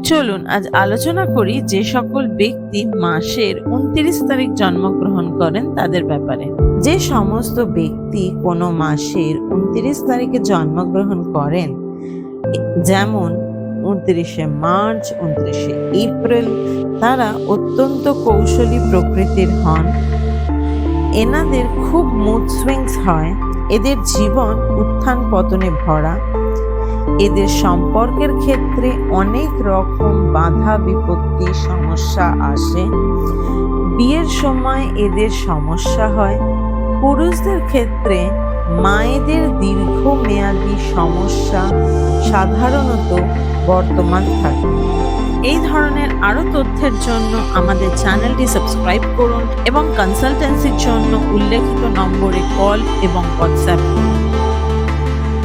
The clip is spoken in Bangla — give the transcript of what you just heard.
চলুন আজ আলোচনা করি যে সকল ব্যক্তি মাসের 29 তারিখ জন্মগ্রহণ করেন তাদের ব্যাপারে। যে সমস্ত ব্যক্তি কোনো মাসের 29 তারিখে জন্মগ্রহণ করেন, যেমন 29শে মার্চ, 29শে এপ্রিল, তারা অত্যন্ত কৌশলী প্রকৃতির হন। এনাদের খুব মুড সুইংস হয়। এদের জীবন উত্থান পতনে ভরা। এদের সম্পর্কের ক্ষেত্রে অনেক রকম বাধা বিপত্তি সমস্যা আসে। বিয়ের সময় এদের সমস্যা হয়। পুরুষদের ক্ষেত্রে মায়েদের দীর্ঘমেয়াদী সমস্যা সাধারণত বর্তমান থাকে। এই ধরনের আরো তথ্যের জন্য আমাদের চ্যানেলটি সাবস্ক্রাইব করুন এবং কনসালটেন্সির জন্য উল্লেখিত নম্বরে কল এবং হোয়াটসঅ্যাপ করুন।